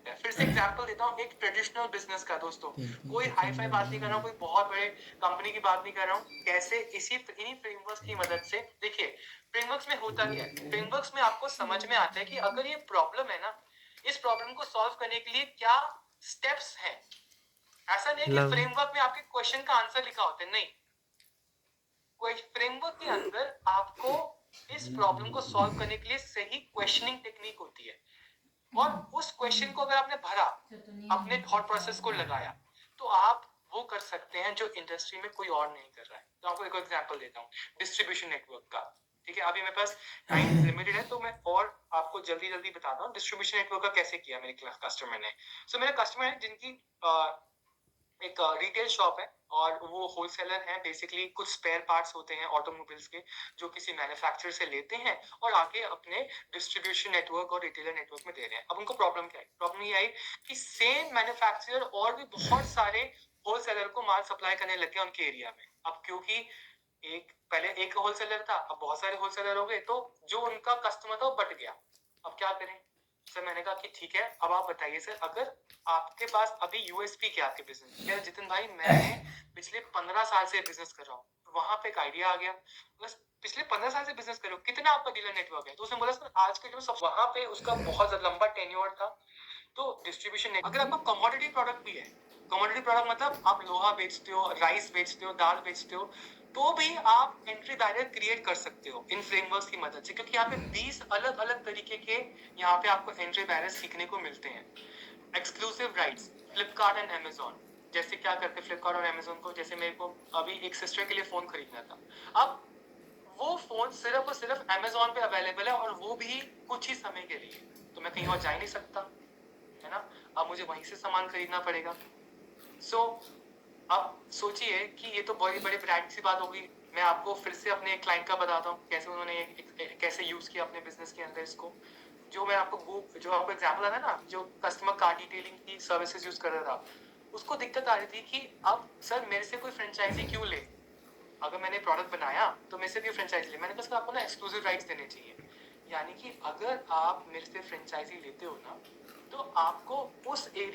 सकता है। फिर से एग्जांपल देता हूँ एक ट्रेडिशनल बिजनेस का दोस्तों, कोई हाई फाई बात नहीं कर रहा हूँ, कोई बहुत बड़े कंपनी की बात नहीं कर रहा हूँ। कैसे इन्हीं फ्रेमवर्क्स की मदद से, देखिए फ्रेमवर्क्स में होता क्या है, फ्रेमवर्क्स में आपको समझ में आता है कि अगर ये प्रॉब्लम है ना, इस प्रॉब्लम को सॉल्व करने के लिए क्या स्टेप्स हैं। ऐसा नहीं कि मतलब फ्रेमवर्क में आपके क्वेश्चन का आंसर लिखा होता है, नहीं, कोई फ्रेमवर्क के अंदर आपको इस प्रॉब्लम को सॉल्व करने के लिए सही क्वेश्चनिंग टेक्निक होती है। और उस क्वेश्चन को अगर आपने भरा, अपने थॉट प्रोसेस को लगाया, तो आप वो कर सकते हैं जो इंडस्ट्री में कोई और नहीं कर रहा है। तो आपको एक एग्जांपल देता हूँ डिस्ट्रीब्यूशन नेटवर्क का। ठीक है, अभी मेरे पास टाइम लिमिटेड है, तो मैं और आपको जल्दी जल्दी बताता हूँ डिस्ट्रीब्यूशन नेटवर्क का कैसे किया मेरे कस्टमर ने। सो मेरे कस्टमर है जिनकी एक रिटेल शॉप है, और वो होलसेलर है। बेसिकली कुछ स्पेयर पार्ट्स होते हैं ऑटोमोबाइल्स के, जो किसी मैन्युफैक्चरर से लेते हैं और आगे अपने डिस्ट्रीब्यूशन नेटवर्क और रिटेलर नेटवर्क में दे रहे हैं। अब उनको प्रॉब्लम क्या है, प्रॉब्लम ये आई कि सेम मैन्युफैक्चरर और भी बहुत सारे होलसेलर को माल सप्लाई करने लग गया उनके एरिया में। अब क्योंकि पहले एक होलसेलर था, अब बहुत सारे होलसेलर हो गए, तो जो उनका कस्टमर था वो बट गया। अब क्या करें सर? मैंने कहा कि ठीक है, अब आप बताइए सर, अगर आपके पास अभी यूएसपी क्या आपके बिजनेस? क्या जितिन भाई, मैंने पिछले 15 साल से बिजनेस कर रहा हूँ। वहां पे एक आइडिया आ गया, बस पिछले 15 साल से बिजनेस कर रहे हो, कितना आपका डीलर नेटवर्क है? तो उसने बोला सर आज के जो सब, वहां पे उसका बहुत लंबा टेन्योर था। तो डिस्ट्रीब्यूशन, अगर आपका कमोडिटी प्रोडक्ट भी है, कमोडिटी प्रोडक्ट मतलब आप लोहा बेचते हो, राइस बेचते हो, दाल बेचते हो, तो भी आप एंट्री बैरियर क्रिएट कर सकते हो इन फ्रेमवर्क्स की मदद से, क्योंकि यहाँ पे 20 अलग अलग तरीके के यहाँ पे आपको एंट्री बैरियर सीखने को मिलते हैं। Exclusive rights, Flipkart and Amazon जैसे क्या करते हैं, फ्लिपकार्ट और अमेजोन को, जैसे मेरे को अभी एक सिस्टर के लिए फोन खरीदना था। अब वो फोन सिर्फ और सिर्फ अमेजोन पे अवेलेबल है, और वो भी कुछ ही समय के लिए, तो मैं कहीं और जा ही नहीं सकता, है ना। अब मुझे वहीं से सामान खरीदना पड़ेगा। सो अब सोचिए कि ये तो बड़ी बड़ी ब्रांड सी बात होगी। मैं आपको फिर से अपने क्लाइंट का बताता हूँ कैसे उन्होंने कैसे यूज किया अपने बिजनेस के अंदर इसको। जो आपको एग्जांपल है ना, जो कस्टमर कार डिटेलिंग की सर्विसेज यूज कर रहा था, उसको दिक्कत आ रही थी कि अब सर मेरे से कोई फ्रेंचाइजी क्यों ले, अगर मैंने प्रोडक्ट बनाया तो मेरे से भी फ्रेंचाइजी ले। मैंने कहा आपको ना एक्सक्लूसिव राइट्स देने चाहिए, यानी कि अगर आप मेरे से फ्रेंचाइजी लेते हो ना, तो आपको उस एरिया